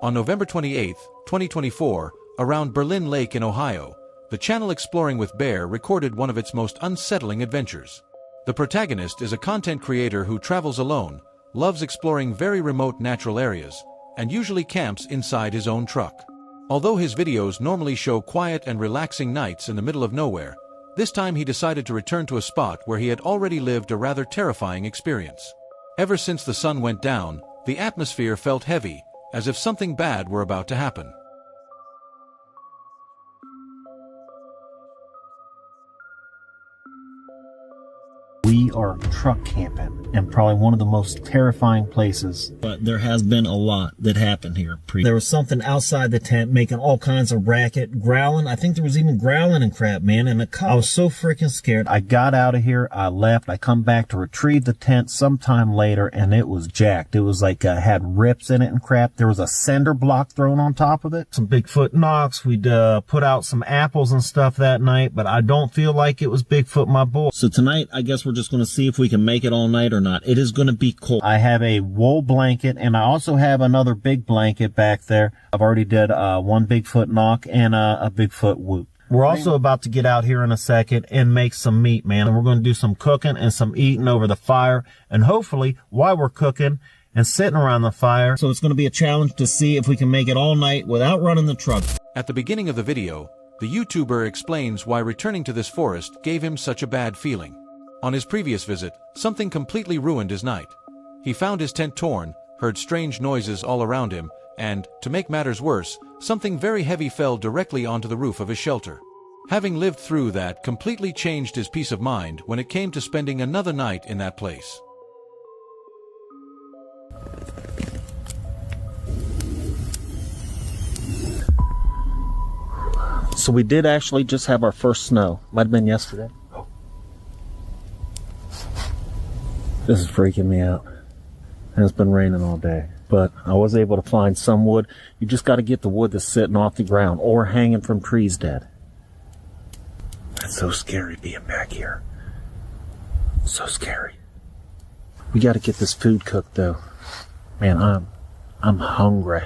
On November 28, 2024, around Berlin Lake in Ohio, the channel Exploring with Bear recorded one of its most unsettling adventures. The protagonist is a content creator who travels alone, loves exploring very remote natural areas, and usually camps inside his own truck. Although his videos normally show quiet and relaxing nights in the middle of nowhere, this time he decided to return to a spot where he had already lived a rather terrifying experience. Ever since the sun went down, the atmosphere felt heavy, as if something bad were about to happen. We are truck camping in probably one of the most terrifying places. But there has been a lot that happened here. There was something outside the tent making all kinds of racket, growling. I think there was even growling and crap, man. And I was so freaking scared. I got out of here. I left. I come back to retrieve the tent sometime later, and it was jacked. It was like had rips in it and crap. There was a cinder block thrown on top of it. Some Bigfoot knocks. We'd put out some apples and stuff that night, but I don't feel like it was Bigfoot, my boy. So tonight, I guess we're just going to see if we can make it all night or not. It is going to be cold. I have a wool blanket, and I also have another big blanket back there. I've already did one Bigfoot knock and a Bigfoot whoop. We're also about to get out here in a second and make some meat, man. And we're going to do some cooking and some eating over the fire. And hopefully, while we're cooking and sitting around the fire, so it's going to be a challenge to see if we can make it all night without running the truck. At the beginning of the video, the YouTuber explains why returning to this forest gave him such a bad feeling. On his previous visit, something completely ruined his night. He found his tent torn, heard strange noises all around him, and, to make matters worse, something very heavy fell directly onto the roof of his shelter. Having lived through that completely changed his peace of mind when it came to spending another night in that place. So we did actually just have our first snow. Might have been yesterday. This is freaking me out. And it's been raining all day. But I was able to find some wood. You just got to get the wood that's sitting off the ground or hanging from trees dead. It's so scary being back here. So scary. We got to get this food cooked though. Man, I'm hungry.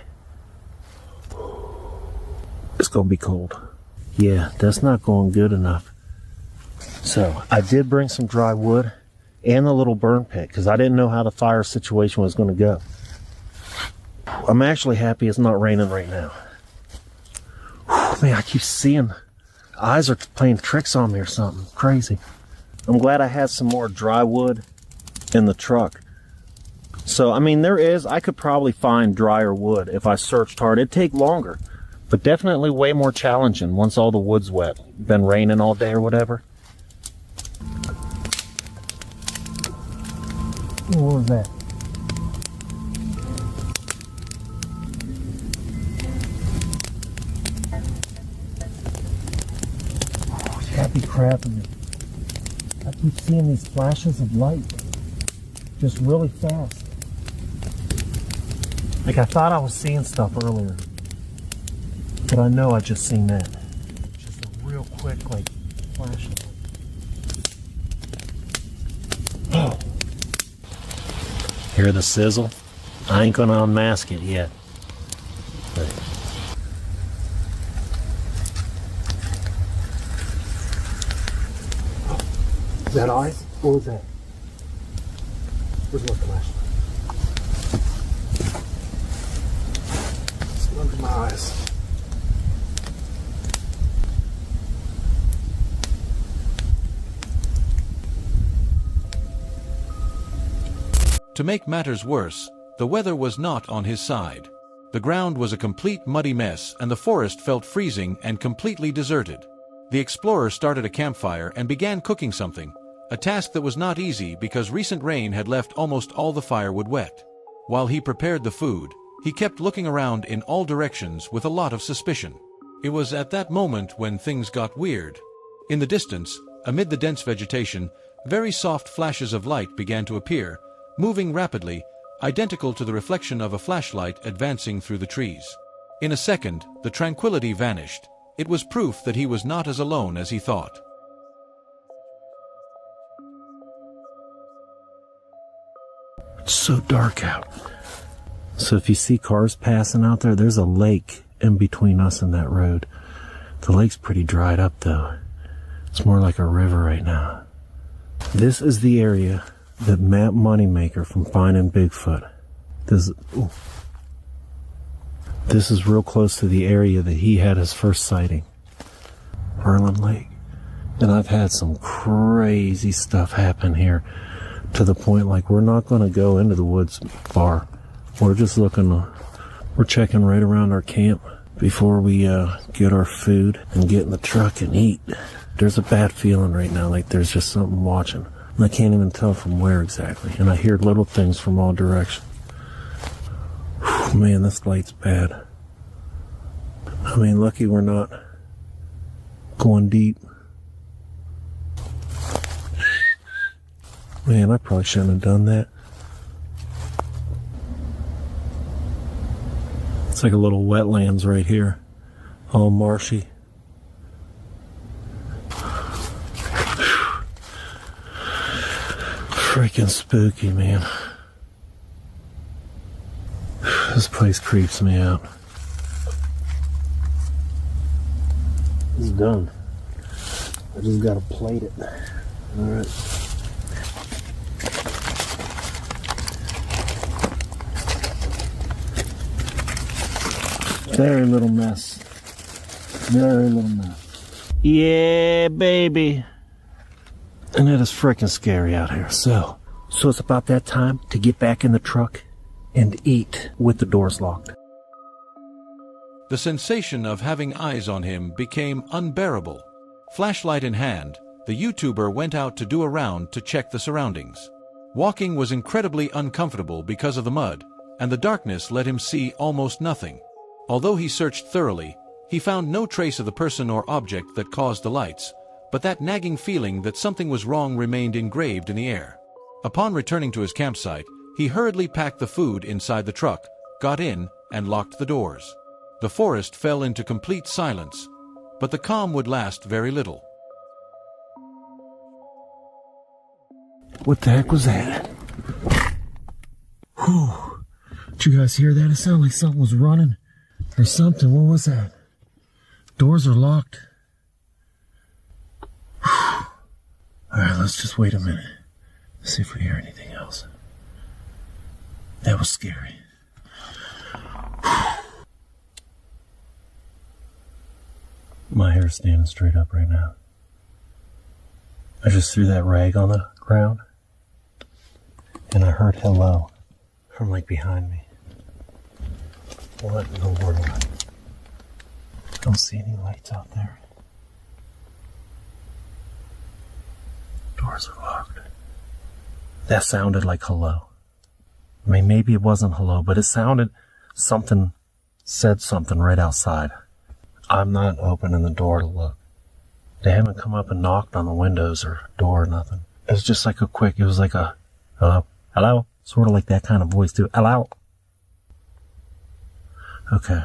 It's going to be cold. Yeah, that's not going good enough. So I did bring some dry wood and a little burn pit because I didn't know how the fire situation was going to go. I'm actually happy it's not raining right now. Whew, man, I keep seeing eyes are playing tricks on me or something crazy. I'm glad I had some more dry wood in the truck. So, I mean, I could probably find drier wood if I searched hard. It'd take longer, but definitely way more challenging once all the wood's wet. Been raining all day or whatever. What was that? Oh, you gotta be crapping me. I keep seeing these flashes of light. Just really fast. Like I thought I was seeing stuff earlier. But I know I just seen that. Just a real quick, like, flash of light. Oh. Hear the sizzle? I ain't gonna unmask it yet. But is that eyes? What was that? Where's my flashlight? Look at my eyes. To make matters worse, the weather was not on his side. The ground was a complete muddy mess and the forest felt freezing and completely deserted. The explorer started a campfire and began cooking something, a task that was not easy because recent rain had left almost all the firewood wet. While he prepared the food, he kept looking around in all directions with a lot of suspicion. It was at that moment when things got weird. In the distance, amid the dense vegetation, very soft flashes of light began to appear, moving rapidly, identical to the reflection of a flashlight advancing through the trees. In a second, the tranquility vanished. It was proof that he was not as alone as he thought. It's so dark out. So if you see cars passing out there, there's a lake in between us and that road. The lake's pretty dried up though. It's more like a river right now. This is the area that Matt Moneymaker from Finding Bigfoot. This is real close to the area that he had his first sighting. Berlin Lake. And I've had some crazy stuff happen here to the point like we're not going to go into the woods far. We're just we're checking right around our camp before we get our food and get in the truck and eat. There's a bad feeling right now, like there's just something watching. And I can't even tell from where exactly. And I hear little things from all directions. Whew, man, this light's bad. I mean, lucky we're not going deep. Man, I probably shouldn't have done that. It's like a little wetlands right here. All marshy. Freaking spooky, man. This place creeps me out. It's done. I just gotta plate it. Alright. Very little mess. Very little mess. Yeah, baby. And it is freaking scary out here. So it's about that time to get back in the truck and eat with the doors locked. The sensation of having eyes on him became unbearable. Flashlight in hand, the YouTuber went out to do a round to check the surroundings. Walking was incredibly uncomfortable because of the mud, and the darkness let him see almost nothing. Although he searched thoroughly, he found no trace of the person or object that caused the lights, but that nagging feeling that something was wrong remained engraved in the air. Upon returning to his campsite, he hurriedly packed the food inside the truck, got in, and locked the doors. The forest fell into complete silence, but the calm would last very little. What the heck was that? Whew. Did you guys hear that? It sounded like something was running or something. What was that? Doors are locked. Alright, let's just wait a minute. See if we hear anything else. That was scary. My hair's standing straight up right now. I just threw that rag on the ground and I heard hello from like behind me. What in the world? I don't see any lights out there. Doors are locked. That sounded like hello. I mean, maybe it wasn't hello, but it sounded something said something right outside. I'm not opening the door to look. They haven't come up and knocked on the windows or door or nothing. It was just like it was like a hello, hello, sort of like that kind of voice too. Hello. Okay.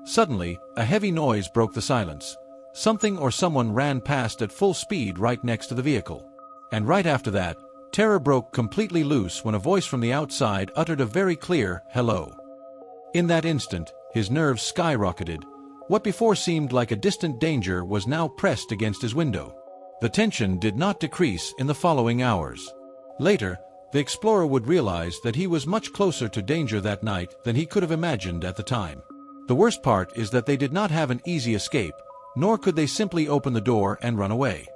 Suddenly, a heavy noise broke the silence. Something or someone ran past at full speed right next to the vehicle. And right after that, terror broke completely loose when a voice from the outside uttered a very clear hello. In that instant, his nerves skyrocketed. What before seemed like a distant danger was now pressed against his window. The tension did not decrease in the following hours. Later, the explorer would realize that he was much closer to danger that night than he could have imagined at the time. The worst part is that they did not have an easy escape, nor could they simply open the door and run away.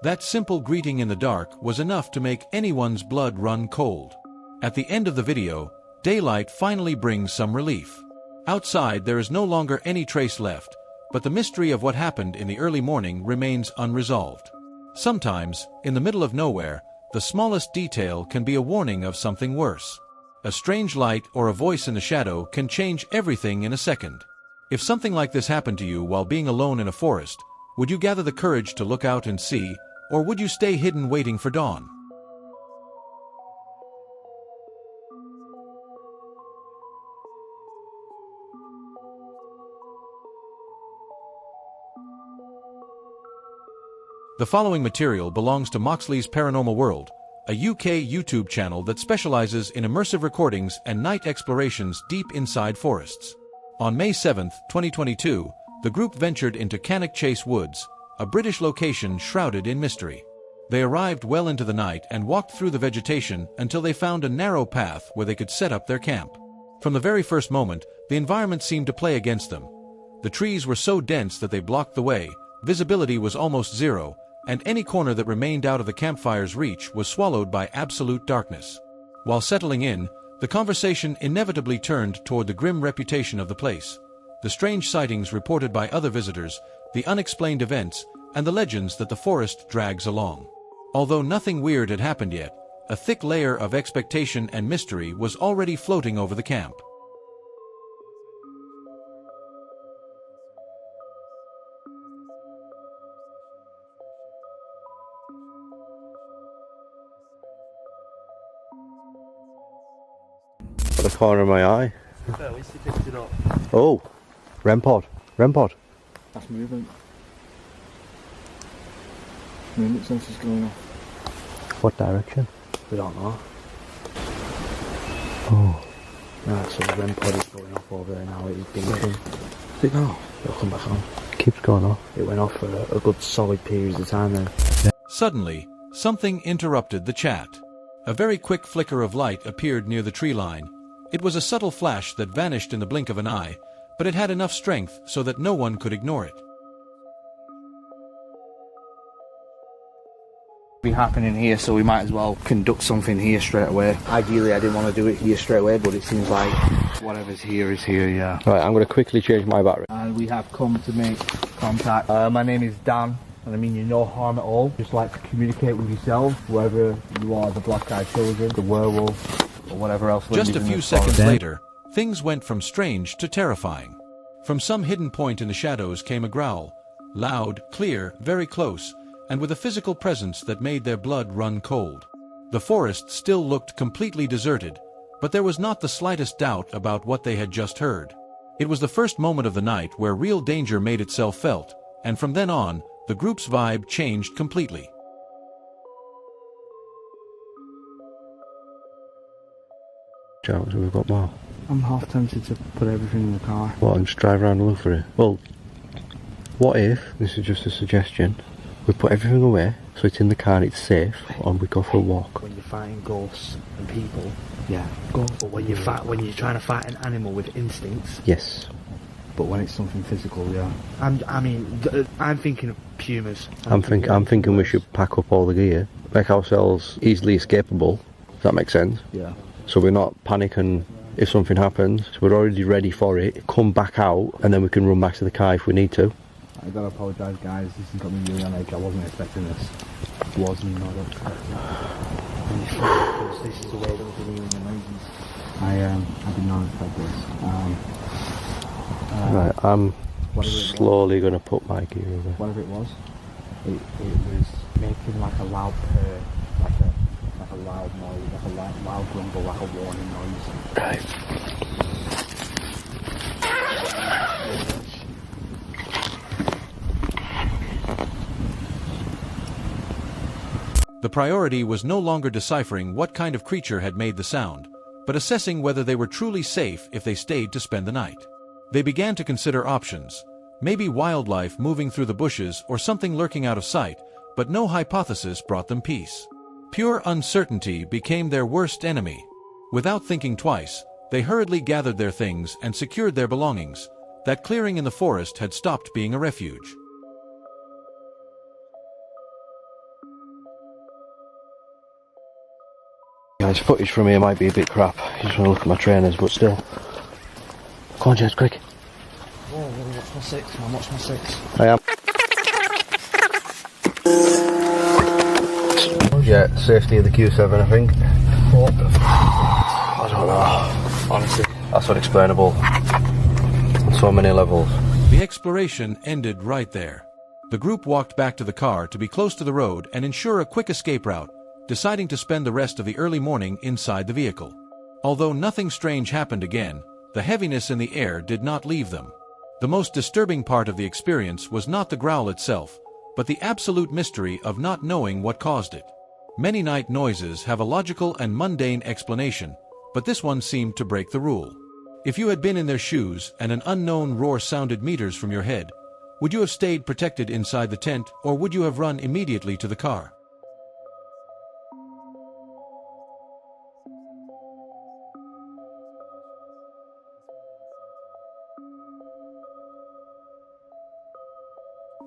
That simple greeting in the dark was enough to make anyone's blood run cold. At the end of the video, daylight finally brings some relief. Outside there is no longer any trace left, but the mystery of what happened in the early morning remains unresolved. Sometimes, in the middle of nowhere, the smallest detail can be a warning of something worse. A strange light or a voice in the shadow can change everything in a second. If something like this happened to you while being alone in a forest, would you gather the courage to look out and see, or would you stay hidden waiting for dawn? The following material belongs to Moxley's Paranormal World, a UK YouTube channel that specializes in immersive recordings and night explorations deep inside forests. On May 7, 2022, the group ventured into Cannock Chase Woods, a British location shrouded in mystery. They arrived well into the night and walked through the vegetation until they found a narrow path where they could set up their camp. From the very first moment, the environment seemed to play against them. The trees were so dense that they blocked the way, visibility was almost zero, and any corner that remained out of the campfire's reach was swallowed by absolute darkness. While settling in, the conversation inevitably turned toward the grim reputation of the place, the strange sightings reported by other visitors, the unexplained events, and the legends that the forest drags along. Although nothing weird had happened yet, a thick layer of expectation and mystery was already floating over the camp. Got the corner of my eye. At least he picked it up. Oh, REM pod. REM pod. That's movement. Movement sensors going off. What direction? We don't know. Oh. Right, so the REM pod is going off over there now. It is blinking. Is it now? It'll come back on. It keeps going off. It went off for a good solid period of time then. Suddenly, something interrupted the chat. A very quick flicker of light appeared near the tree line. It was a subtle flash that vanished in the blink of an eye, but it had enough strength so that no one could ignore it. Be happening here, so we might as well conduct something here straight away. Ideally I didn't want to do it here straight away, but it seems like whatever's here is here, yeah. Right, I'm going to quickly change my battery. And we have come to make contact. My name is Dan, and I mean you no harm at all. Just like to communicate with yourself, whether you are the black-eyed children, the werewolf, or whatever else. Just a few seconds later, things went from strange to terrifying. From some hidden point in the shadows came a growl, loud, clear, very close, and with a physical presence that made their blood run cold. The forest still looked completely deserted, but there was not the slightest doubt about what they had just heard. It was the first moment of the night where real danger made itself felt, and from then on, the group's vibe changed completely. Charles, we've got more. I'm half tempted to put everything in the car. What, and just drive around and look for it? Well, what if, this is just a suggestion, we put everything away so it's in the car and it's safe, and we go for a walk. When you're fighting ghosts and people, yeah, go. But when you're trying to fight an animal with instincts, Yes. but when it's something physical, yeah. I'm thinking of pumas. I'm thinking we should pack up all the gear, make ourselves easily escapable. Does that make sense? Yeah. So we're not panicking if something happens. So we're already ready for it. Come back out, and then we can run back to the car if we need to. I gotta apologise, guys. This has got me really on edge. I wasn't expecting this. Was not expecting. This is the way that we're doing the noises. I did not expect this. Right, I'm whatever it was- slowly going to put my gear away. Whatever it was was making like a loud purr, like a loud noise, like a loud grumble, like a warning noise. Right. The priority was no longer deciphering what kind of creature had made the sound, but assessing whether they were truly safe if they stayed to spend the night. They began to consider options, maybe wildlife moving through the bushes or something lurking out of sight, but no hypothesis brought them peace. Pure uncertainty became their worst enemy. Without thinking twice, they hurriedly gathered their things and secured their belongings. That clearing in the forest had stopped being a refuge. Guys, footage from here might be a bit crap. You just want to look at my trainers, but still. Come on, James, quick. Whoa, what's my six, man? What's my six? I am. Yeah, safety of the Q7, I think. I don't know. Honestly, that's unexplainable on so many levels. The exploration ended right there. The group walked back to the car to be close to the road and ensure a quick escape route, deciding to spend the rest of the early morning inside the vehicle. Although nothing strange happened again, the heaviness in the air did not leave them. The most disturbing part of the experience was not the growl itself, but the absolute mystery of not knowing what caused it. Many night noises have a logical and mundane explanation, but this one seemed to break the rule. If you had been in their shoes and an unknown roar sounded meters from your head, would you have stayed protected inside the tent, or would you have run immediately to the car?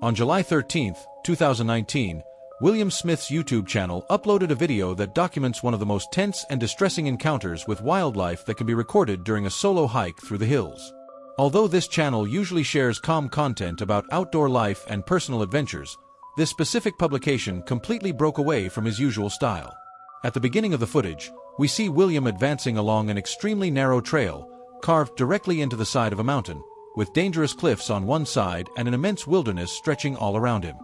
On July 13, 2019, William Smith's YouTube channel uploaded a video that documents one of the most tense and distressing encounters with wildlife that can be recorded during a solo hike through the hills. Although this channel usually shares calm content about outdoor life and personal adventures, this specific publication completely broke away from his usual style. At the beginning of the footage, we see William advancing along an extremely narrow trail, carved directly into the side of a mountain, with dangerous cliffs on one side and an immense wilderness stretching all around him.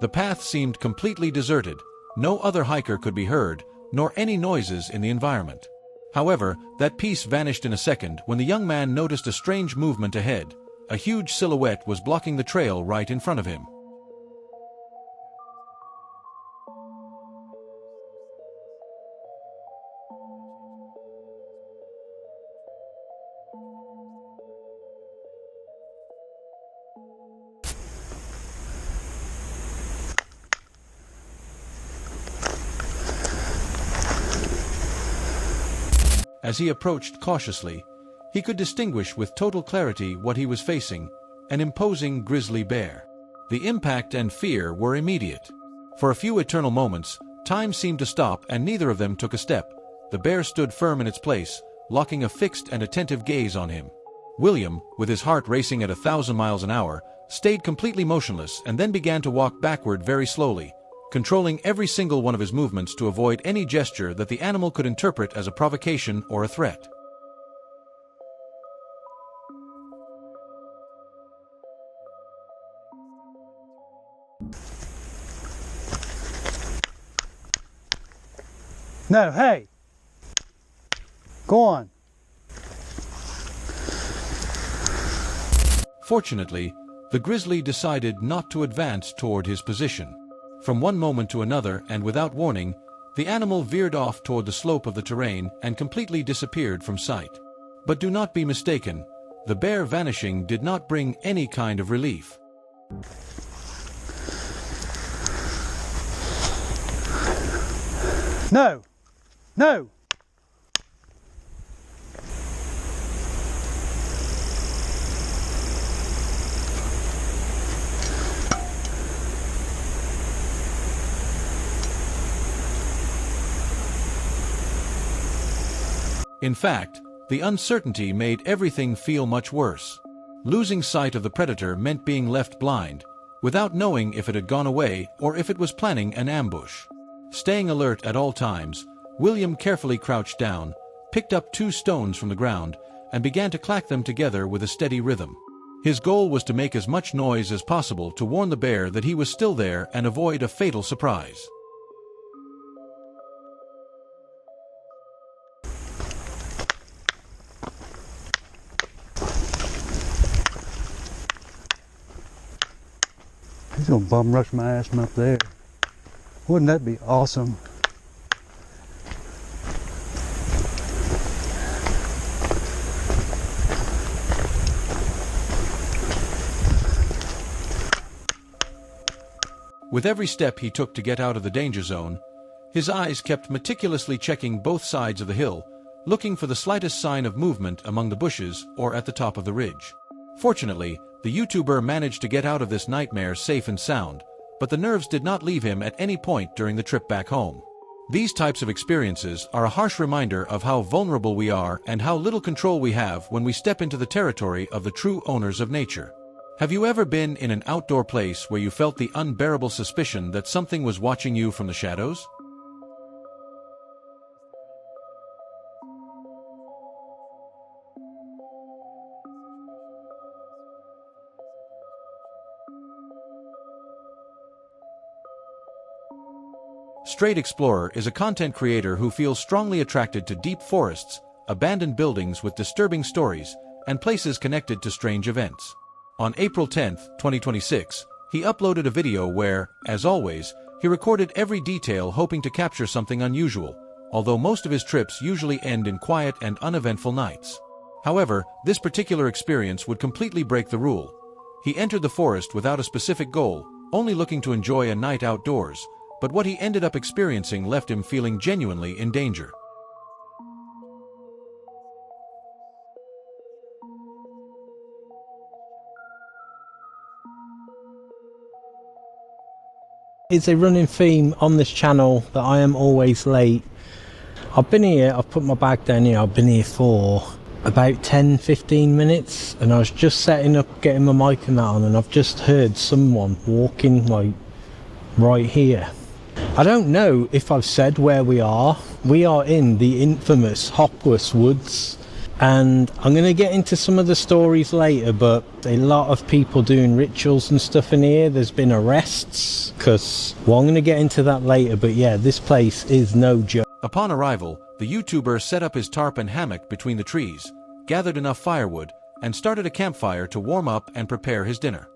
The path seemed completely deserted, no other hiker could be heard, nor any noises in the environment. However, that peace vanished in a second when the young man noticed a strange movement ahead. A huge silhouette was blocking the trail right in front of him. As he approached cautiously, he could distinguish with total clarity what he was facing, an imposing grizzly bear. The impact and fear were immediate. For a few eternal moments, time seemed to stop and neither of them took a step. The bear stood firm in its place, locking a fixed and attentive gaze on him. William, with his heart racing at 1,000 miles an hour, stayed completely motionless and then began to walk backward very slowly, controlling every single one of his movements to avoid any gesture that the animal could interpret as a provocation or a threat. No, hey! Go on. Fortunately, the grizzly decided not to advance toward his position. From one moment to another and without warning, the animal veered off toward the slope of the terrain and completely disappeared from sight. But do not be mistaken, the bear vanishing did not bring any kind of relief. No! No! In fact, the uncertainty made everything feel much worse. Losing sight of the predator meant being left blind, without knowing if it had gone away or if it was planning an ambush. Staying alert at all times, William carefully crouched down, picked up 2 stones from the ground, and began to clack them together with a steady rhythm. His goal was to make as much noise as possible to warn the bear that he was still there and avoid a fatal surprise. He's gonna bum rush my ass from up there. Wouldn't that be awesome? With every step he took to get out of the danger zone, his eyes kept meticulously checking both sides of the hill, looking for the slightest sign of movement among the bushes or at the top of the ridge. Fortunately, the YouTuber managed to get out of this nightmare safe and sound, but the nerves did not leave him at any point during the trip back home. These types of experiences are a harsh reminder of how vulnerable we are and how little control we have when we step into the territory of the true owners of nature. Have you ever been in an outdoor place where you felt the unbearable suspicion that something was watching you from the shadows? Straight Explorer is a content creator who feels strongly attracted to deep forests, abandoned buildings with disturbing stories, and places connected to strange events. On April 10, 2026, he uploaded a video where, as always, He recorded every detail hoping to capture something unusual, although most of his trips usually end in quiet and uneventful nights. However, this particular experience would completely break the rule. He entered the forest without a specific goal, only looking to enjoy a night outdoors, but what he ended up experiencing left him feeling genuinely in danger. It's a running theme on this channel that I am always late. I've been here, I've put my bag down here, I've been here for about 10-15 minutes, and I was just setting up, getting my mic and that on, and I've just heard someone walking like right here. I don't know if I've said where we are. We are in the infamous Hopworth Woods, and I'm going to get into some of the stories later, but a lot of people doing rituals and stuff in here. There's been arrests, well, I'm going to get into that later, but yeah, this place is no joke. Upon arrival, the YouTuber set up his tarp and hammock between the trees, gathered enough firewood, and started a campfire to warm up and prepare his dinner.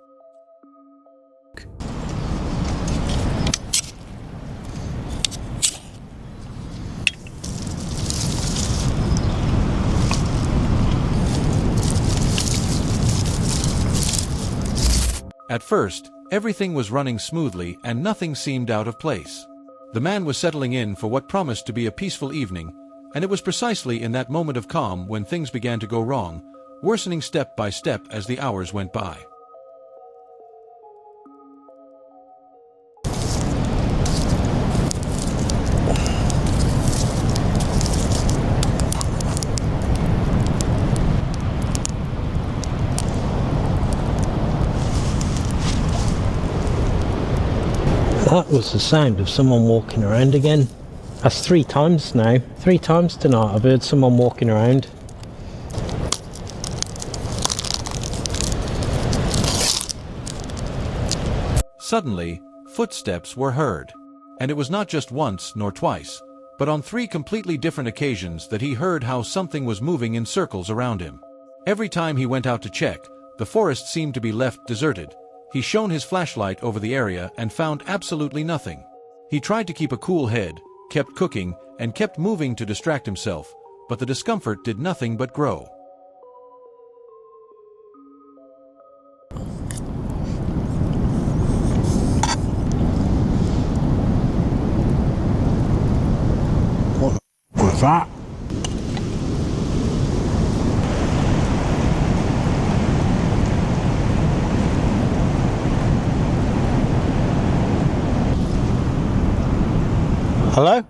At first, everything was running smoothly and nothing seemed out of place. The man was settling in for what promised to be a peaceful evening, and it was precisely in that moment of calm when things began to go wrong, worsening step by step as the hours went by. That was the sound of someone walking around again. That's 3 times now. 3 times tonight I've heard someone walking around. Suddenly, footsteps were heard. And it was not just once nor twice, but on 3 completely different occasions that he heard how something was moving in circles around him. Every time he went out to check, the forest seemed to be left deserted. He shone his flashlight over the area and found absolutely nothing. He tried to keep a cool head, kept cooking, and kept moving to distract himself, but the discomfort did nothing but grow. What was that? Hello?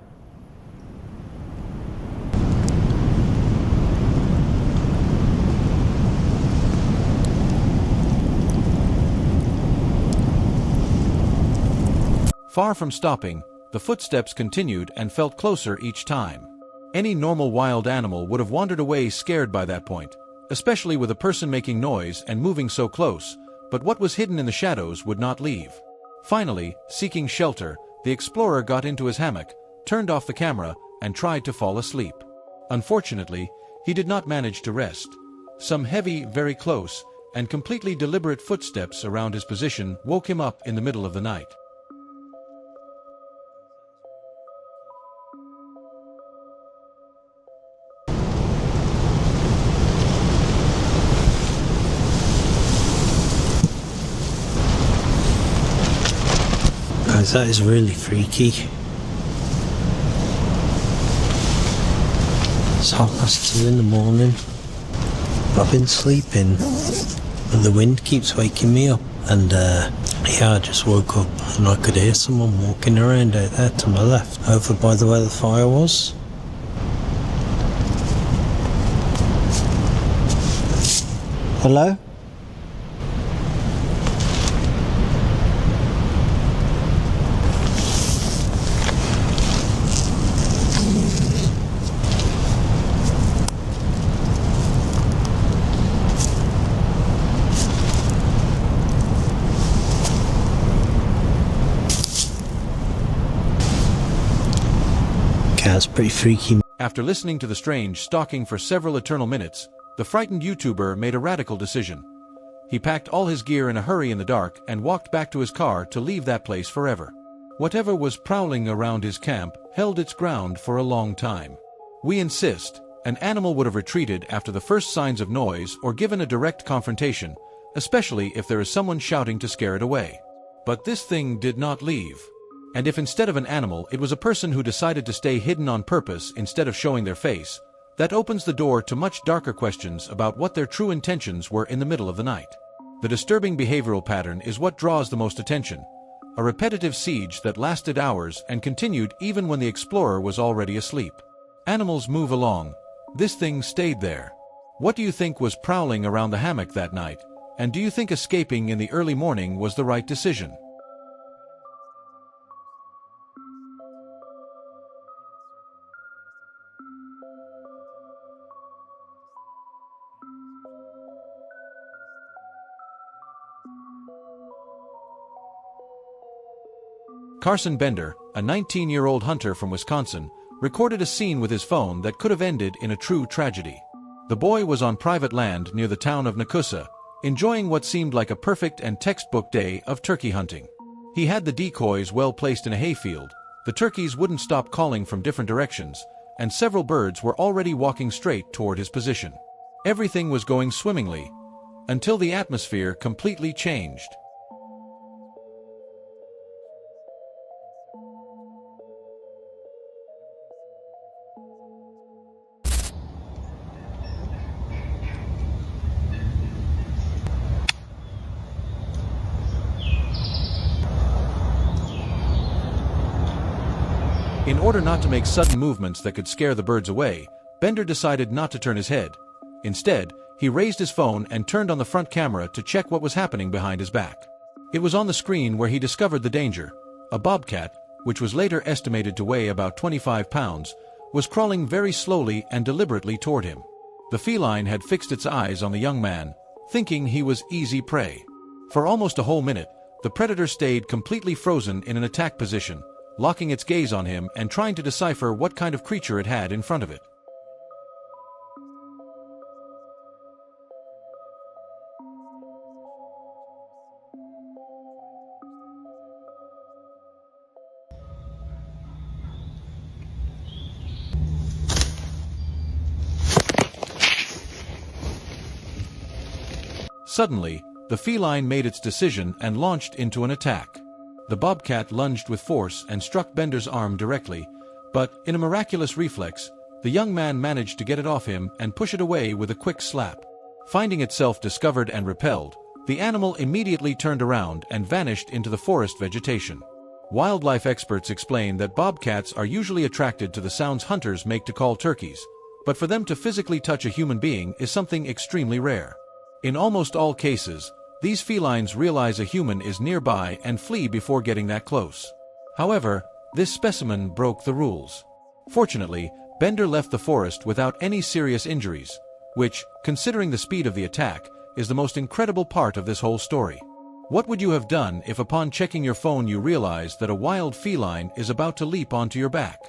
Far from stopping, the footsteps continued and felt closer each time. Any normal wild animal would have wandered away scared by that point, especially with a person making noise and moving so close, but what was hidden in the shadows would not leave. Finally, seeking shelter, the explorer got into his hammock, turned off the camera, and tried to fall asleep. Unfortunately, he did not manage to rest. Some heavy, very close, and completely deliberate footsteps around his position woke him up in the middle of the night. Guys, that is really freaky. It's 2:30 in the morning. I've been sleeping and the wind keeps waking me up, and yeah, I just woke up and I could hear someone walking around out there to my left, over by the where the fire was. Hello? That's pretty freaky. After listening to the strange stalking for several eternal minutes, the frightened YouTuber made a radical decision. He packed all his gear in a hurry in the dark and walked back to his car to leave that place forever. Whatever was prowling around his camp held its ground for a long time. We insist, an animal would have retreated after the first signs of noise or given a direct confrontation, especially if there is someone shouting to scare it away. But this thing did not leave. And if instead of an animal it was a person who decided to stay hidden on purpose instead of showing their face, that opens the door to much darker questions about what their true intentions were in the middle of the night. The disturbing behavioral pattern is what draws the most attention. A repetitive siege that lasted hours and continued even when the explorer was already asleep. Animals move along. This thing stayed there. What do you think was prowling around the hammock that night? And do you think escaping in the early morning was the right decision? Carson Bender, a 19-year-old hunter from Wisconsin, recorded a scene with his phone that could have ended in a true tragedy. The boy was on private land near the town of Nakusa, enjoying what seemed like a perfect and textbook day of turkey hunting. He had the decoys well placed in a hayfield, the turkeys wouldn't stop calling from different directions, and several birds were already walking straight toward his position. Everything was going swimmingly, until the atmosphere completely changed. In order not to make sudden movements that could scare the birds away, Bender decided not to turn his head. Instead, he raised his phone and turned on the front camera to check what was happening behind his back. It was on the screen where he discovered the danger. A bobcat, which was later estimated to weigh about 25 pounds, was crawling very slowly and deliberately toward him. The feline had fixed its eyes on the young man, thinking he was easy prey. For almost a whole minute, the predator stayed completely frozen in an attack position, locking its gaze on him and trying to decipher what kind of creature it had in front of it. Suddenly, the feline made its decision and launched into an attack. The bobcat lunged with force and struck Bender's arm directly, but, in a miraculous reflex, the young man managed to get it off him and push it away with a quick slap. Finding itself discovered and repelled, the animal immediately turned around and vanished into the forest vegetation. Wildlife experts explain that bobcats are usually attracted to the sounds hunters make to call turkeys, but for them to physically touch a human being is something extremely rare. In almost all cases, these felines realize a human is nearby and flee before getting that close. However, this specimen broke the rules. Fortunately, Bender left the forest without any serious injuries, which, considering the speed of the attack, is the most incredible part of this whole story. What would you have done if upon checking your phone you realized that a wild feline is about to leap onto your back?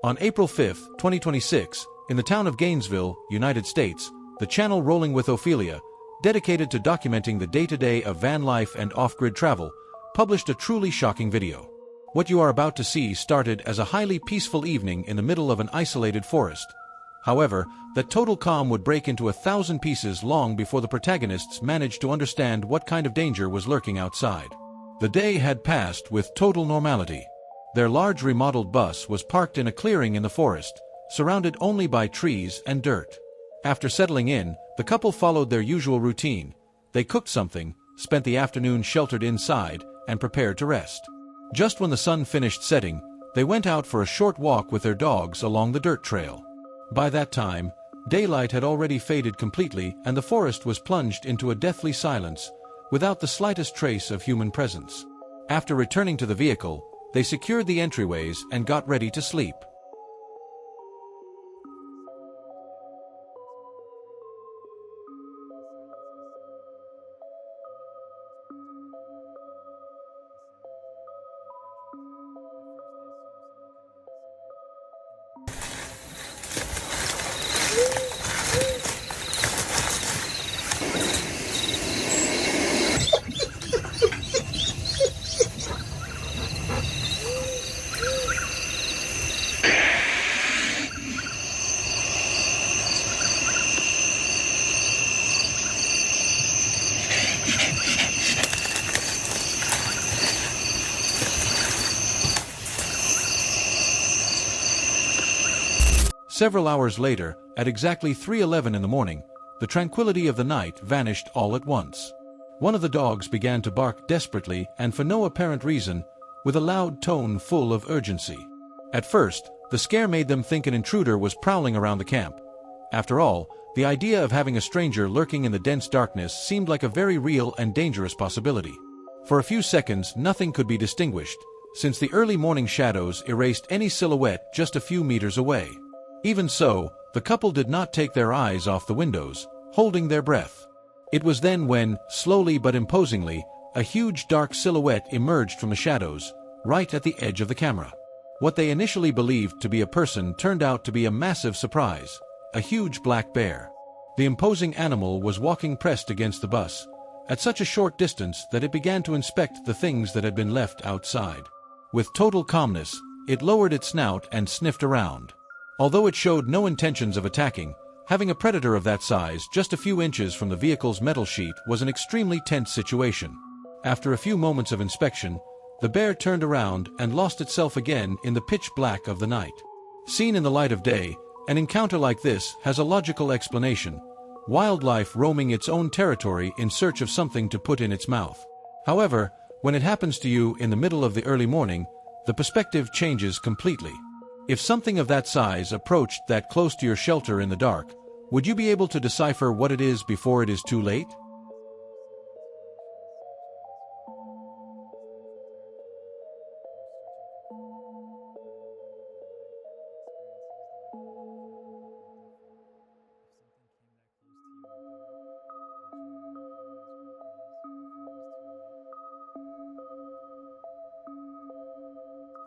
On April 5, 2026, in the town of Gainesville, United States, the channel Rolling with Ophelia, dedicated to documenting the day-to-day of van life and off-grid travel, published a truly shocking video. What you are about to see started as a highly peaceful evening in the middle of an isolated forest. However, that total calm would break into 1,000 pieces long before the protagonists managed to understand what kind of danger was lurking outside. The day had passed with total normality. Their large remodeled bus was parked in a clearing in the forest, surrounded only by trees and dirt. After settling in, the couple followed their usual routine. They cooked something, spent the afternoon sheltered inside, and prepared to rest. Just when the sun finished setting, they went out for a short walk with their dogs along the dirt trail. By that time, daylight had already faded completely and the forest was plunged into a deathly silence, without the slightest trace of human presence. After returning to the vehicle, they secured the entryways and got ready to sleep. Several hours later, at exactly 3:11 in the morning, the tranquility of the night vanished all at once. One of the dogs began to bark desperately and for no apparent reason, with a loud tone full of urgency. At first, the scare made them think an intruder was prowling around the camp. After all, the idea of having a stranger lurking in the dense darkness seemed like a very real and dangerous possibility. For a few seconds, nothing could be distinguished, since the early morning shadows erased any silhouette just a few meters away. Even so, the couple did not take their eyes off the windows, holding their breath. It was then when, slowly but imposingly, a huge dark silhouette emerged from the shadows, right at the edge of the camera. What they initially believed to be a person turned out to be a massive surprise, a huge black bear. The imposing animal was walking pressed against the bus, at such a short distance that it began to inspect the things that had been left outside. With total calmness, it lowered its snout and sniffed around. Although it showed no intentions of attacking, having a predator of that size just a few inches from the vehicle's metal sheet was an extremely tense situation. After a few moments of inspection, the bear turned around and lost itself again in the pitch black of the night. Seen in the light of day, an encounter like this has a logical explanation: wildlife roaming its own territory in search of something to put in its mouth. However, when it happens to you in the middle of the early morning, the perspective changes completely. If something of that size approached that close to your shelter in the dark, would you be able to decipher what it is before it is too late?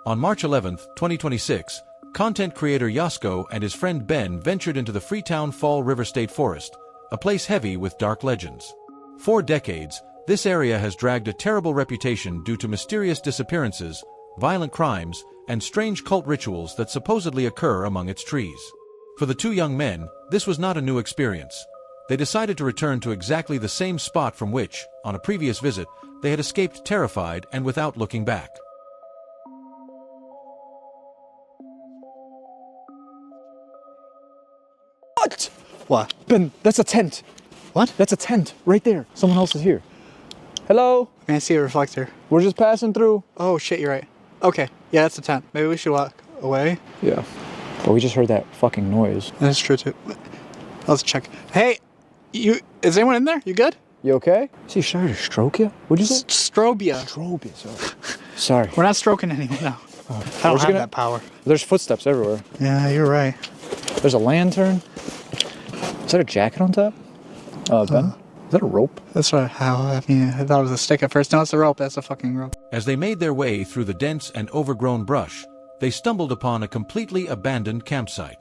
On March 11, 2026, content creator Yasko and his friend Ben ventured into the Freetown Fall River State Forest, a place heavy with dark legends. For decades, this area has dragged a terrible reputation due to mysterious disappearances, violent crimes, and strange cult rituals that supposedly occur among its trees. For the two young men, this was not a new experience. They decided to return to exactly the same spot from which, on a previous visit, they had escaped terrified and without looking back. What? What? Ben, that's a tent. What? That's a tent, right there. Someone else is here. Hello? I see a reflector. We're just passing through. Oh shit, you're right. Okay, yeah, that's a tent. Maybe we should walk away. Yeah. But we just heard that fucking noise. That's true too. Let's check. Hey, is anyone in there? You good? You okay? Is he trying to stroke you? What'd you say? Strobia. Strobia, sorry. Sorry. We're not stroking anyone now. I don't have that power. There's footsteps everywhere. Yeah, you're right. There's a lantern. Is that a jacket on top? Ben? Is that a rope? That's right. I thought it was a stick at first. No, it's a rope. That's a fucking rope. As they made their way through the dense and overgrown brush, they stumbled upon a completely abandoned campsite.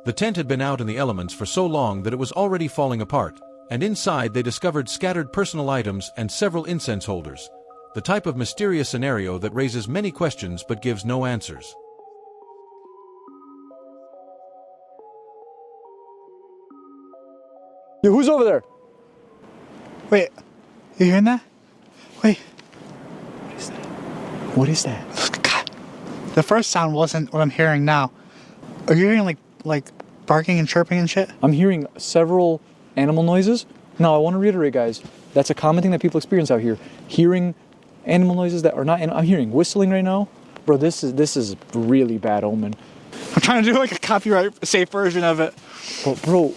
The tent had been out in the elements for so long that it was already falling apart, and inside they discovered scattered personal items and several incense holders, the type of mysterious scenario that raises many questions but gives no answers. Yo, who's over there? Wait, you hearing that? Wait. What is that? What is that? God. The first sound wasn't what I'm hearing now. Are you hearing like barking and chirping and shit? I'm hearing several animal noises. Now, I want to reiterate, guys, that's a common thing that people experience out here. Hearing animal noises that are not, I'm hearing whistling right now. Bro, this is really bad omen. I'm trying to do like a copyright safe version of it. But bro,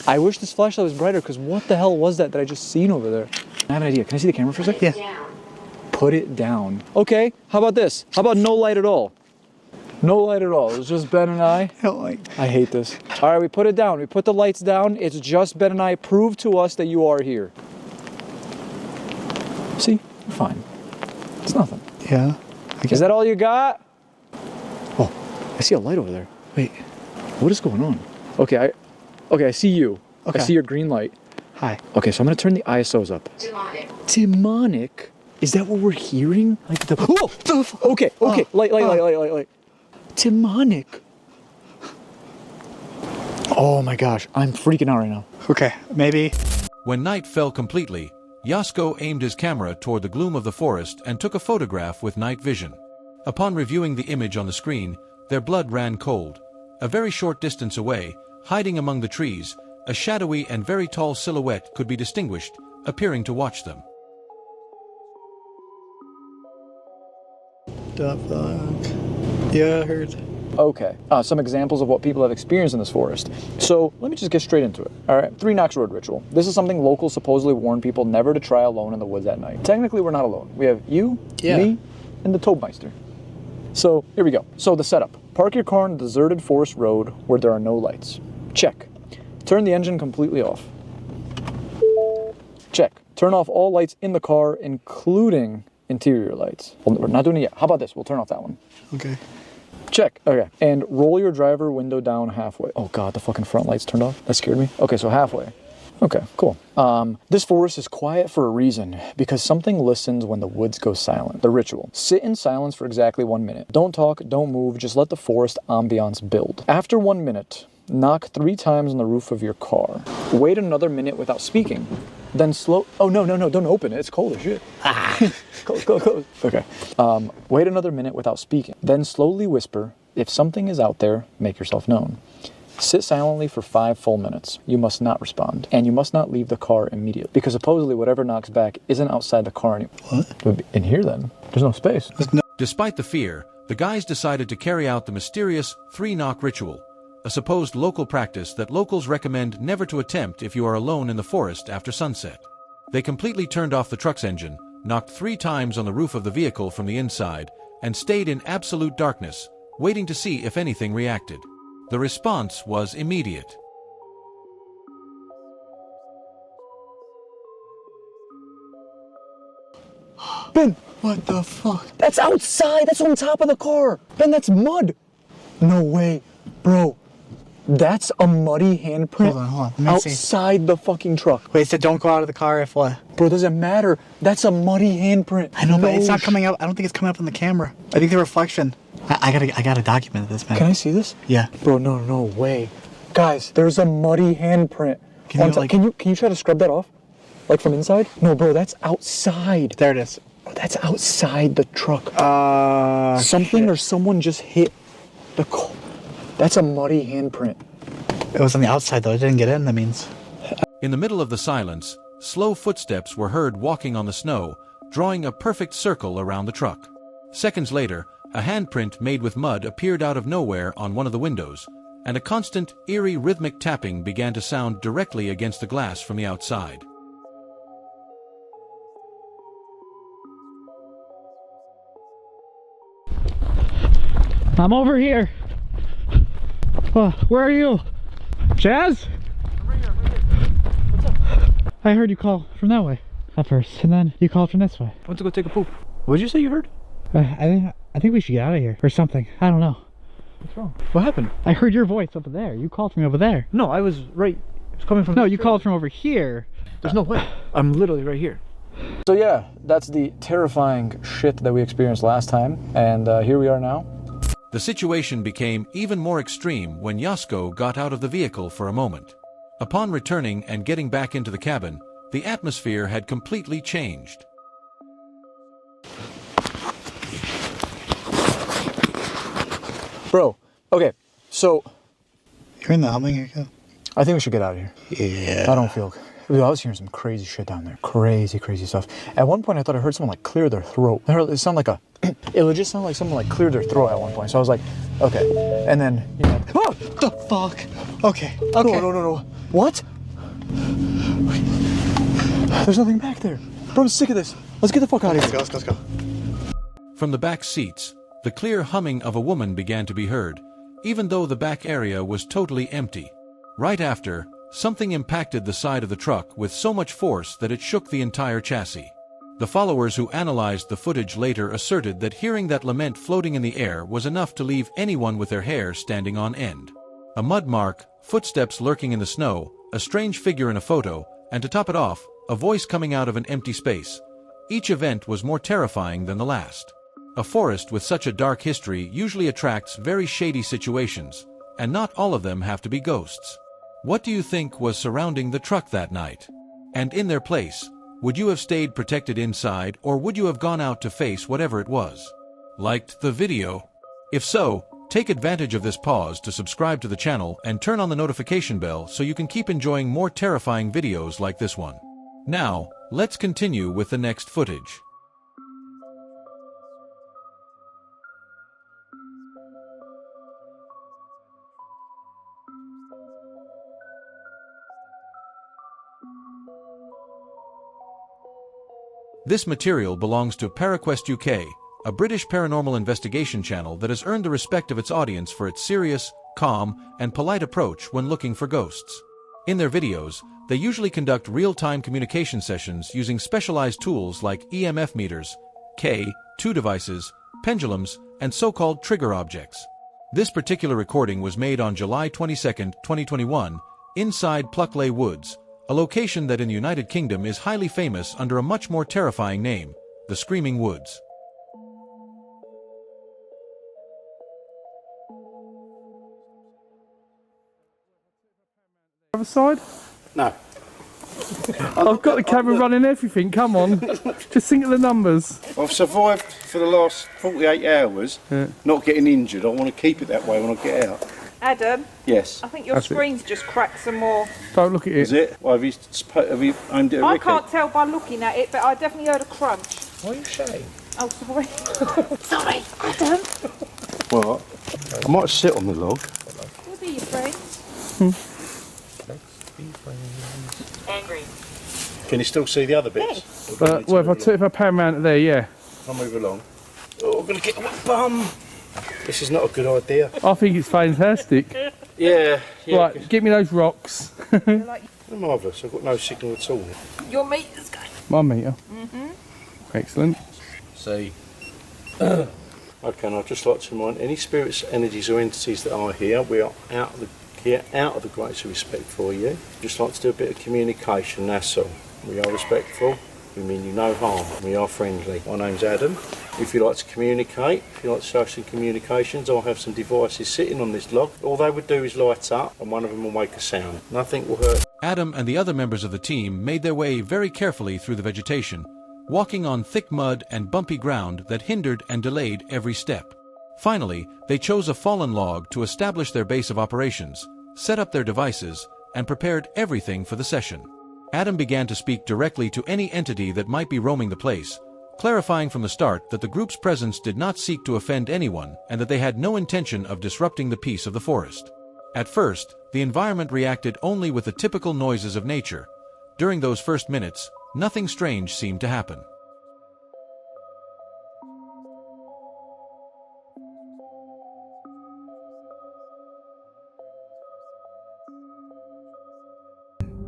I wish this flashlight was brighter, because what the hell was that I just seen over there? I have an idea. Can I see the camera for a second? Yeah. Put it down. Okay, how about this? How about no light at all? No light at all. It's just Ben and I. I hate this. All right, we put it down. We put the lights down. It's just Ben and I. Prove to us that you are here. See? You're fine. It's nothing. Yeah. Is that all you got? Oh, I see a light over there. Wait, what is going on? Okay, I see you. Okay. I see your green light. Hi. Okay, so I'm gonna turn the ISOs up. Demonic. Demonic? Is that what we're hearing? Like the okay. Light. Demonic. Oh my gosh, I'm freaking out right now. Okay, maybe. When night fell completely, Yasko aimed his camera toward the gloom of the forest and took a photograph with night vision. Upon reviewing the image on the screen, their blood ran cold, A very short distance away, hiding among the trees, a shadowy and very tall silhouette could be distinguished, appearing to watch them. The fuck? Yeah, I heard. Okay, some examples of what people have experienced in this forest. So let me just get straight into it. All right, 3 knocks road ritual. This is something locals supposedly warn people never to try alone in the woods at night. Technically, we're not alone. We have you, me, and the Toadmeister. So here we go. So the setup. Park your car on a deserted forest road where there are no lights. Check. Turn the engine completely off. Check. Turn off all lights in the car, including interior lights. Well, we're not doing it yet. How about this? We'll turn off that one. Okay. Check. Okay. And roll your driver window down halfway. Oh God, the fucking front lights turned off. That scared me. Okay, so halfway. Okay, cool. This forest is quiet for a reason, because something listens when the woods go silent. The ritual. Sit in silence for exactly 1 minute. Don't talk, don't move, just let the forest ambiance build. After 1 minute, knock 3 times on the roof of your car. Wait another minute without speaking. Then oh no, don't open it, it's cold as shit. Close. Okay. Wait another minute without speaking. Then slowly whisper, if something is out there, make yourself known. Sit silently for 5 full minutes. You must not respond. And you must not leave the car immediately. Because supposedly whatever knocks back isn't outside the car anymore. What? In here then? There's no space. Despite the fear, the guys decided to carry out the mysterious 3-knock ritual, a supposed local practice that locals recommend never to attempt if you are alone in the forest after sunset. They completely turned off the truck's engine, knocked 3 times on the roof of the vehicle from the inside, and stayed in absolute darkness, waiting to see if anything reacted. The response was immediate. Ben! What the fuck? That's outside! That's on top of the car! Ben, that's mud! No way. Bro, that's a muddy handprint Hold on. Let me outside the fucking truck. Wait, so don't go out of the car if what? Bro, doesn't matter. That's a muddy handprint. I know, but it's not coming up. I don't think it's coming up on the camera. I think the reflection. I gotta document this, man. Can I see this? Yeah. Bro, no way. Guys, there's a muddy handprint. Can you try to scrub that off? Like from inside? No, bro, that's outside. There it is. Bro, that's outside the truck. Something or someone just hit the car. That's a muddy handprint. It was on the outside though. It didn't get in. That means. In the middle of the silence, slow footsteps were heard walking on the snow, drawing a perfect circle around the truck. Seconds later, a handprint made with mud appeared out of nowhere on one of the windows, and a constant, eerie rhythmic tapping began to sound directly against the glass from the outside. I'm over here. Oh, where are you? Jazz? I'm right here. What's up? I heard you call from that way at first, and then you called from this way. I went to go take a poop. What did you say you heard? I think we should get out of here, or something. I don't know. What's wrong? What happened? I heard your voice over there. You called from over there. No, I was right. It was coming from... No, you called from over here. There's no way. I'm literally right here. So yeah, that's the terrifying shit that we experienced last time, and here we are now. The situation became even more extreme when Yasko got out of the vehicle for a moment. Upon returning and getting back into the cabin, the atmosphere had completely changed. Bro, okay, so... You're in the humming here. I think we should get out of here. Yeah. I don't feel... I was hearing some crazy shit down there. Crazy stuff. At one point, I thought I heard someone like clear their throat. I heard it sound like a... It would just sound like someone like cleared their throat at one point. So I was like, okay. And then, you know... Oh, the fuck? Okay. No. What? There's nothing back there. Bro, I'm sick of this. Let's get the fuck out of here. Let's go. From the back seats, the clear humming of a woman began to be heard, even though the back area was totally empty. Right after, something impacted the side of the truck with so much force that it shook the entire chassis. The followers who analyzed the footage later asserted that hearing that lament floating in the air was enough to leave anyone with their hair standing on end. A mud mark, footsteps lurking in the snow, a strange figure in a photo, and to top it off, a voice coming out of an empty space. Each event was more terrifying than the last. A forest with such a dark history usually attracts very shady situations, and not all of them have to be ghosts. What do you think was surrounding the truck that night? And in their place, would you have stayed protected inside, or would you have gone out to face whatever it was? Liked the video? If so, Take advantage of this pause to subscribe to the channel and turn on the notification bell so you can keep enjoying more terrifying videos like this one. Now, let's continue with the next footage. This material belongs to ParaQuest UK, a British paranormal investigation channel that has earned the respect of its audience for its serious, calm, and polite approach when looking for ghosts. In their videos, they usually conduct real-time communication sessions using specialized tools like EMF meters, K2 devices, pendulums, and so-called trigger objects. This particular recording was made on July 22, 2021, inside Pluckley Woods, a location that in the United Kingdom is highly famous under a much more terrifying name, the Screaming Woods. Other side? No. I've got the camera running everything, come on. Just think of the numbers. I've survived for the last 48 hours, not getting injured. I want to keep it that way when I get out. Adam? Yes. I think your screen's just cracked some more. Don't look at it. Is it? Well, have you aimed it at I Ricky? can't tell by looking at it, but I definitely heard a crunch. Why are you shouting? Oh, sorry. Sorry, Adam. Well, I might sit on the log. We'll be your friends. Angry. Can you still see the other bits? Well, if I pan around to there, yeah. I'll move along. Oh, I'm going to get a wet bum. This is not a good idea. I think it's fantastic. Yeah. Right, get me those rocks. Marvellous, I've got no signal at all. Your meter's going. My meter. Mm-hmm. Excellent. See. Okay, and I'd just like to remind any spirits, energies or entities that are here, we are out of the greatest respect for you. Just like to do a bit of communication, that's all. We are respectful, we mean you no harm, we are friendly. My name's Adam. If you like to communicate, if you like to show some communications, I'll have some devices sitting on this log. All they would do is light up and one of them will make a sound. Nothing will hurt. Adam and the other members of the team made their way very carefully through the vegetation, walking on thick mud and bumpy ground that hindered and delayed every step. Finally, they chose a fallen log to establish their base of operations, set up their devices, and prepared everything for the session. Adam began to speak directly to any entity that might be roaming the place, clarifying from the start that the group's presence did not seek to offend anyone and that they had no intention of disrupting the peace of the forest. At first, the environment reacted only with the typical noises of nature. During those first minutes, nothing strange seemed to happen.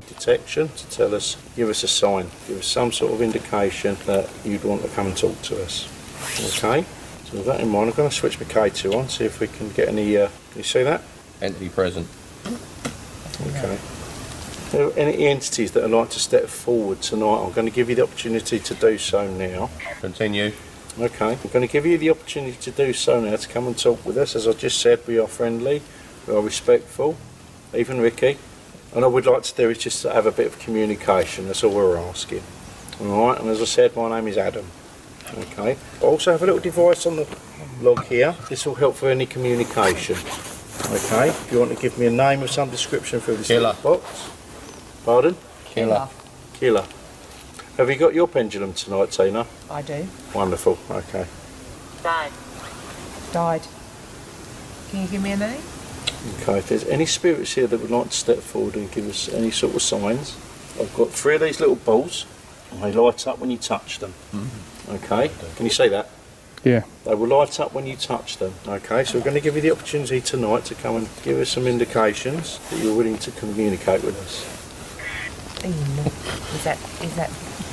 Detection to tell us, give us a sign, give us some sort of indication that you'd want to come and talk to us. Okay, so with that in mind, I'm going to switch my K2 on, see if we can get any, can you see that? Entity present. Okay. There are any entities that would like to step forward tonight, I'm going to give you the opportunity to do so now. Continue. Okay, I'm going to give you the opportunity to do so now, to come and talk with us. As I just said, we are friendly, we are respectful, even Ricky. And all we'd like to do is just have a bit of communication, that's all we're asking. Alright, and as I said, my name is Adam. Okay, I also have a little device on the log here, this will help for any communication. Okay, if you want to give me a name of some description through this little box. Pardon? Killer. Killer. Have you got your pendulum tonight, Tina? I do. Wonderful, okay. Died. Can you give me a name? Okay, if there's any spirits here that would like to step forward and give us any sort of signs, I've got 3 of these little balls, and they light up when you touch them. Okay, can you see that? Yeah. They will light up when you touch them. Okay, so we're going to give you the opportunity tonight to come and give us some indications that you're willing to communicate with us. Is that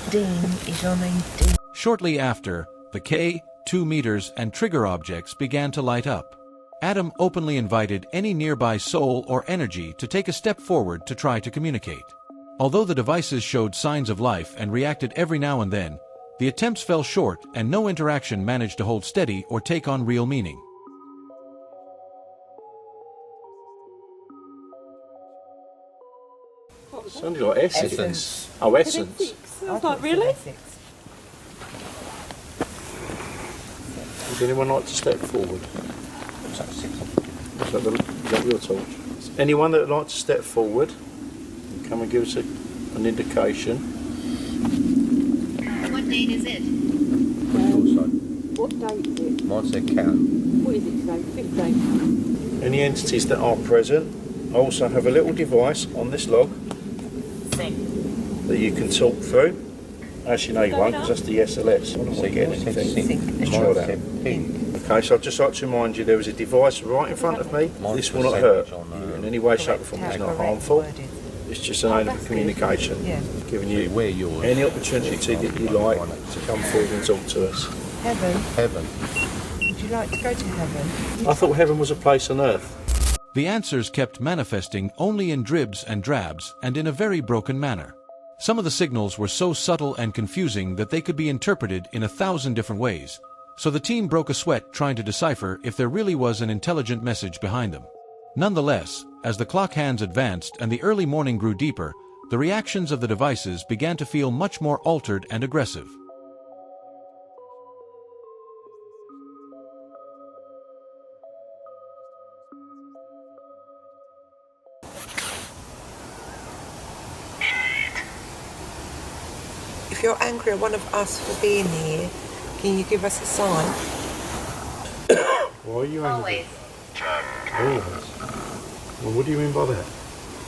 Dean? Is your name Dean? Shortly after, the K2 meters and trigger objects began to light up. Adam openly invited any nearby soul or energy to take a step forward to try to communicate. Although the devices showed signs of life and reacted every now and then, the attempts fell short and no interaction managed to hold steady or take on real meaning. Sounded like essence. Oh, essence. Sounds like really? Would anyone like to step forward? Is that your torch? Anyone that would like to step forward and come and give us an indication. What date is it? What date is it? Mine said can. What is it today? 15th. Any entities that are present, I also have a little device on this log that you can talk through. Actually, no, you won't, because that's the SLS. I don't want to get anything. Let's try that. Okay, so I'd just like to remind you there is a device right in front of me. This will not hurt you in any way, shape or form. It's not harmful. It's just an aid of communication, giving you any opportunity that you like to come forward and talk to us. Heaven. Would you like to go to heaven? I thought heaven was a place on earth. The answers kept manifesting only in dribs and drabs and in a very broken manner. Some of the signals were so subtle and confusing that they could be interpreted in 1,000 different ways, so the team broke a sweat trying to decipher if there really was an intelligent message behind them. Nonetheless, as the clock hands advanced and the early morning grew deeper, the reactions of the devices began to feel much more altered and aggressive. If you're angry at one of us for being here, can you give us a sign? Why are you angry? Always. Well, what do you mean by that?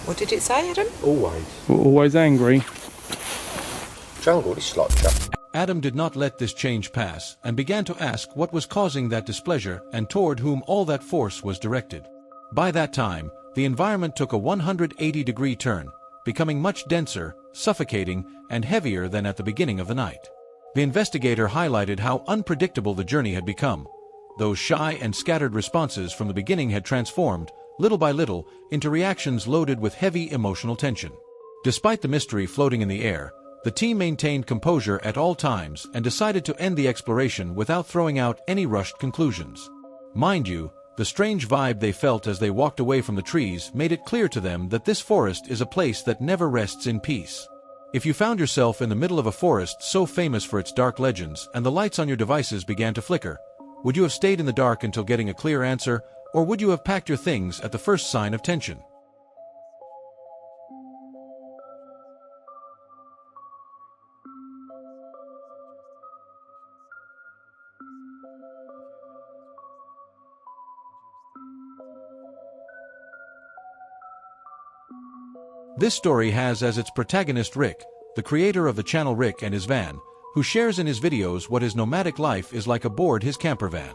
What did it say, Adam? Always. We're always angry. Jungle, this like Adam did not let this change pass and began to ask what was causing that displeasure and toward whom all that force was directed. By that time, the environment took a 180-degree turn, becoming much denser, suffocating, and heavier than at the beginning of the night. The investigator highlighted how unpredictable the journey had become. Those shy and scattered responses from the beginning had transformed, little by little, into reactions loaded with heavy emotional tension. Despite the mystery floating in the air, the team maintained composure at all times and decided to end the exploration without throwing out any rushed conclusions. Mind you, the strange vibe they felt as they walked away from the trees made it clear to them that this forest is a place that never rests in peace. If you found yourself in the middle of a forest so famous for its dark legends and the lights on your devices began to flicker, would you have stayed in the dark until getting a clear answer, or would you have packed your things at the first sign of tension? This story has as its protagonist Rick, the creator of the channel Rick and His Van, who shares in his videos what his nomadic life is like aboard his camper van.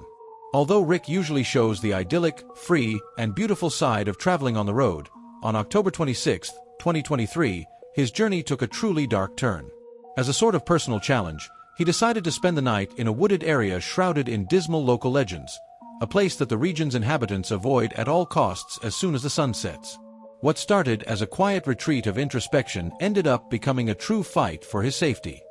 Although Rick usually shows the idyllic, free, and beautiful side of traveling on the road, on October 26, 2023, his journey took a truly dark turn. As a sort of personal challenge, he decided to spend the night in a wooded area shrouded in dismal local legends, a place that the region's inhabitants avoid at all costs as soon as the sun sets. What started as a quiet retreat of introspection ended up becoming a true fight for his safety.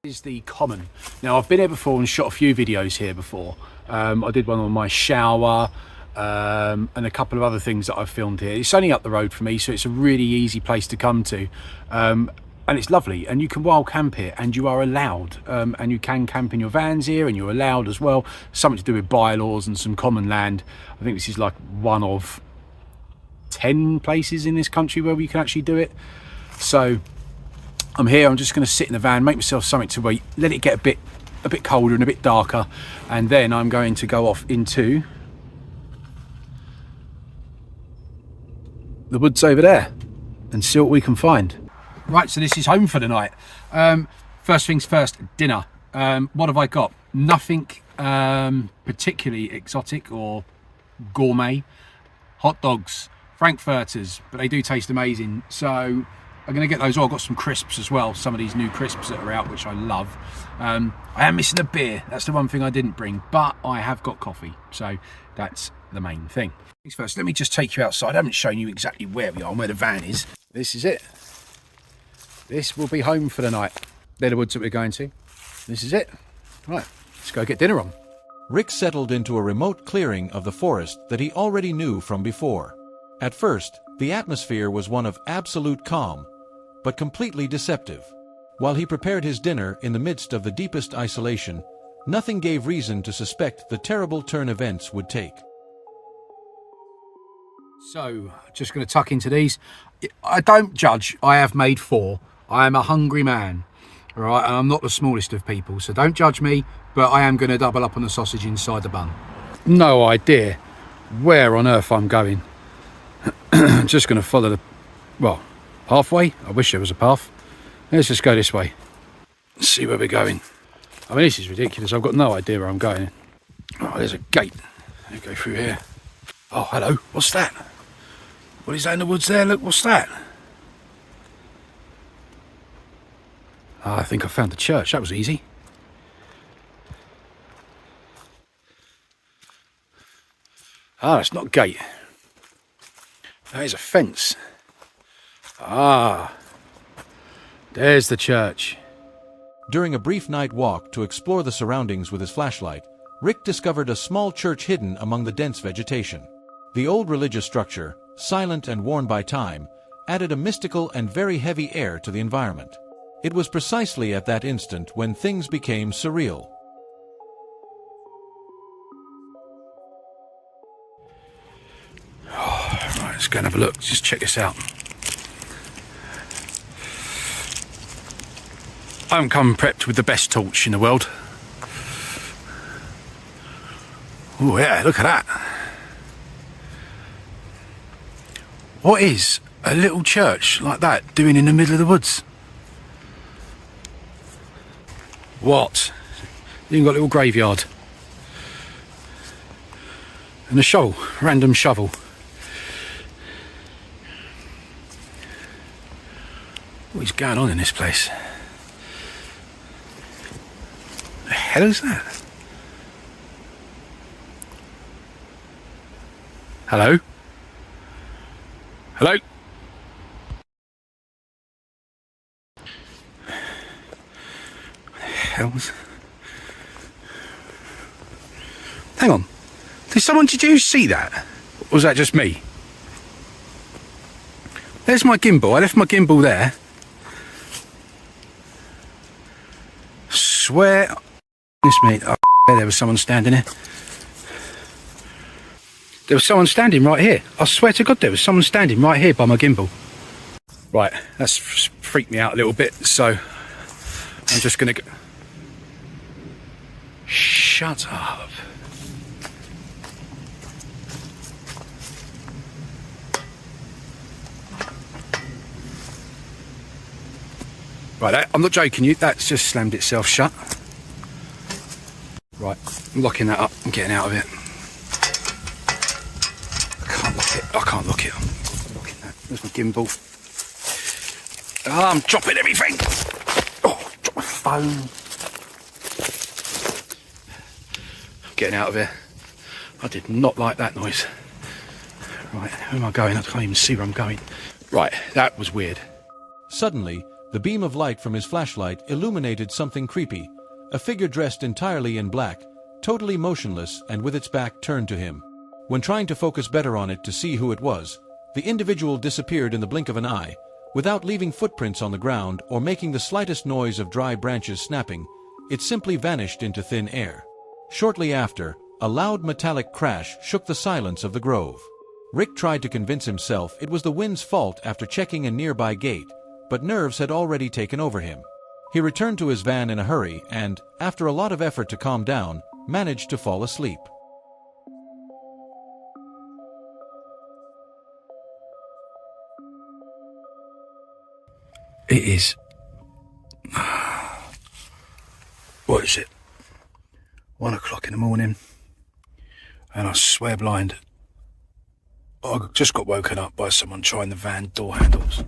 Is the common. Now I've been here before and shot a few videos here before. I did one on my shower and a couple of other things that I've filmed here. It's only up the road from me, so it's a really easy place to come to. And it's lovely, and you can wild camp here, and you are allowed, and you can camp in your vans here, and you're allowed as well. Something to do with bylaws and some common land. I think this is like one of 10 places in this country where we can actually do it. So I'm here, I'm just going to sit in the van, make myself something to eat, let it get a bit colder and a bit darker, and then I'm going to go off into the woods over there and see what we can find. Right, so this is home for the night. First things first, dinner. What have I got? Nothing particularly exotic or gourmet. Hot dogs, frankfurters, but they do taste amazing. So I'm going to get those. Oh, I've got some crisps as well. Some of these new crisps that are out, which I love. I am missing a beer. That's the one thing I didn't bring, but I have got coffee. So that's the main thing. Things first, let me just take you outside. I haven't shown you exactly where we are and where the van is. This is it. This will be home for the night. They're the woods that we're going to. This is it. Right, let's go get dinner on. Rick settled into a remote clearing of the forest that he already knew from before. At first, the atmosphere was one of absolute calm, but completely deceptive. While he prepared his dinner in the midst of the deepest isolation, nothing gave reason to suspect the terrible turn events would take. So, just going to tuck into these. I don't judge. I have made 4. I am a hungry man. All right, and I'm not the smallest of people, so don't judge me, but I am going to double up on the sausage inside the bun. No idea where on earth I'm going. Just going to follow the, well, pathway. I wish there was a path. Let's just go this way. See where we're going. I mean, this is ridiculous. I've got no idea where I'm going. Oh, there's a gate. Let's go through here. Oh, hello. What's that? What is that in the woods there? Look, what's that? Oh, I think I found the church. That was easy. Ah, it's not a gate. That is a fence. Ah, there's the church. During a brief night walk to explore the surroundings with his flashlight, Rick discovered a small church hidden among the dense vegetation. The old religious structure, silent and worn by time, added a mystical and very heavy air to the environment. It was precisely at that instant when things became surreal. Right, let's go and have a look. Just check this out. I haven't come prepped with the best torch in the world. Oh yeah, look at that. What is a little church like that doing in the middle of the woods? What? You got a little graveyard. And a shovel, random shovel. What is going on in this place? The hell is that? Hello? Hello? Hell's... Hang on. Did you see that? Or was that just me? There's my gimbal. I left my gimbal there. Swear... me. Oh, there was someone standing there. There was someone standing right here. I swear to God, there was someone standing right here by my gimbal. Right, that's freaked me out a little bit, so I'm just gonna go. Shut up. Right, I'm not joking you, that's just slammed itself shut. Right, I'm locking that up and getting out of it. I can't lock it. I'm locking that. There's my gimbal. Oh, I'm dropping everything. Oh, drop my phone. Getting out of here. I did not like that noise. Right, where am I going? I can't even see where I'm going. Right, that was weird. Suddenly, the beam of light from his flashlight illuminated something creepy. A figure dressed entirely in black, totally motionless and with its back turned to him. When trying to focus better on it to see who it was, the individual disappeared in the blink of an eye, without leaving footprints on the ground or making the slightest noise of dry branches snapping. It simply vanished into thin air. Shortly after, a loud metallic crash shook the silence of the grove. Rick tried to convince himself it was the wind's fault after checking a nearby gate, but nerves had already taken over him. He returned to his van in a hurry and, after a lot of effort to calm down, managed to fall asleep. It is... What is it? 1 o'clock in the morning. And I swear blind, I just got woken up by someone trying the van door handles.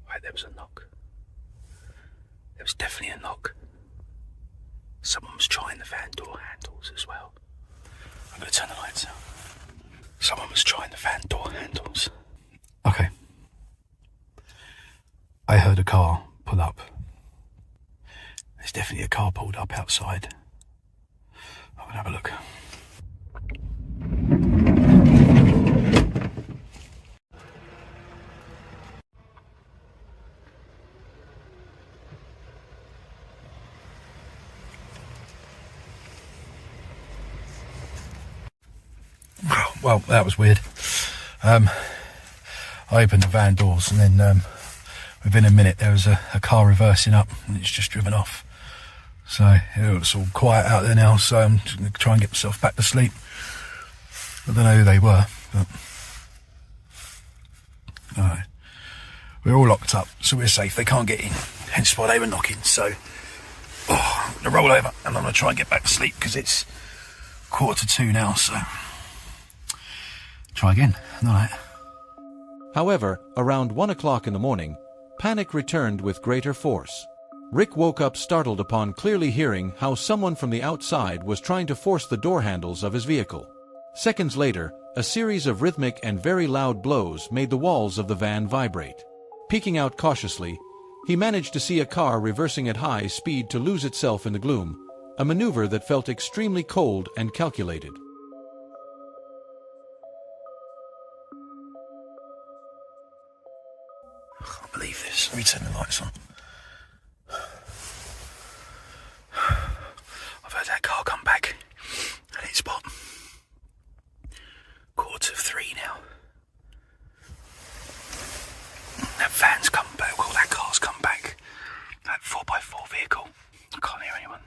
Right, there was a knock. There was definitely a knock. Someone was trying the van door handles as well. I'm going to turn the lights out. Someone was trying the van door handles. Okay. I heard a car pull up There's definitely a car pulled up outside. I'm gonna have a look. Well, that was weird. I opened the van doors and then within a minute there was a car reversing up and it's just driven off. So it's all quiet out there now, so I'm just going to try and get myself back to sleep. I don't know who they were, but alright. We're all locked up, so we're safe. They can't get in, hence why they were knocking. So I'm going to roll over and I'm going to try and get back to sleep because it's 1:45 now, so try again. Alright. However, around 1 o'clock in the morning, panic returned with greater force. Rick woke up startled upon clearly hearing how someone from the outside was trying to force the door handles of his vehicle. Seconds later, a series of rhythmic and very loud blows made the walls of the van vibrate. Peeking out cautiously, he managed to see a car reversing at high speed to lose itself in the gloom, a maneuver that felt extremely cold and calculated. I can't believe this. Let me turn the lights on. I've heard that car come back at its spot. 2:45 now. That van's come back. Well, that car's come back. That 4x4 vehicle. I can't hear anyone.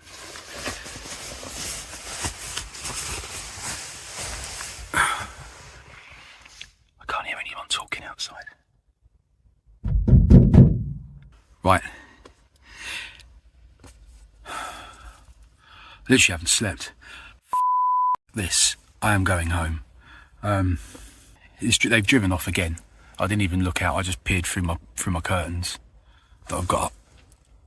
I can't hear anyone talking outside. Right. Literally haven't slept. This. I am going home. They've driven off again. I didn't even look out. I just peered through my curtains that I've got up.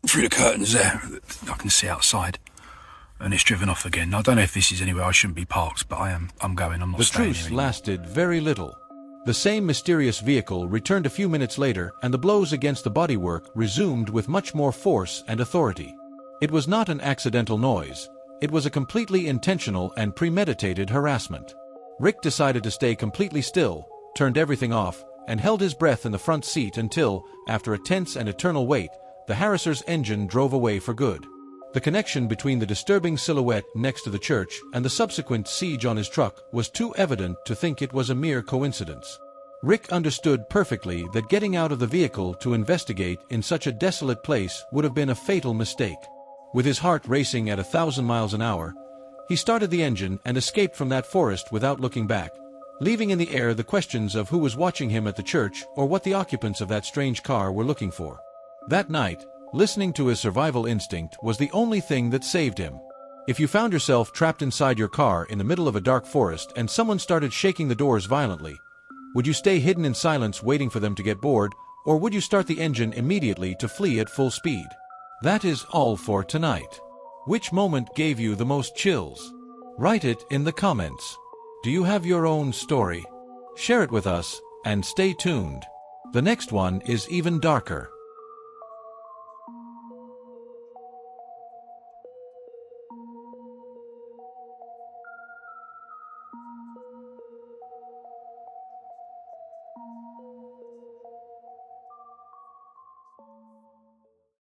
Through the curtains there, I can see outside. And it's driven off again. I don't know if this is anywhere I shouldn't be parked, but I'm going. I'm not staying here. The truce lasted very little. The same mysterious vehicle returned a few minutes later, and the blows against the bodywork resumed with much more force and authority. It was not an accidental noise. It was a completely intentional and premeditated harassment. Rick decided to stay completely still, turned everything off, and held his breath in the front seat until, after a tense and eternal wait, the harasser's engine drove away for good. The connection between the disturbing silhouette next to the church and the subsequent siege on his truck was too evident to think it was a mere coincidence. Rick understood perfectly that getting out of the vehicle to investigate in such a desolate place would have been a fatal mistake. With his heart racing at 1,000 miles an hour, he started the engine and escaped from that forest without looking back, leaving in the air the questions of who was watching him at the church or what the occupants of that strange car were looking for. That night, listening to his survival instinct was the only thing that saved him. If you found yourself trapped inside your car in the middle of a dark forest and someone started shaking the doors violently, would you stay hidden in silence waiting for them to get bored, or would you start the engine immediately to flee at full speed? That is all for tonight. Which moment gave you the most chills? Write it in the comments. Do you have your own story? Share it with us, and stay tuned. The next one is even darker.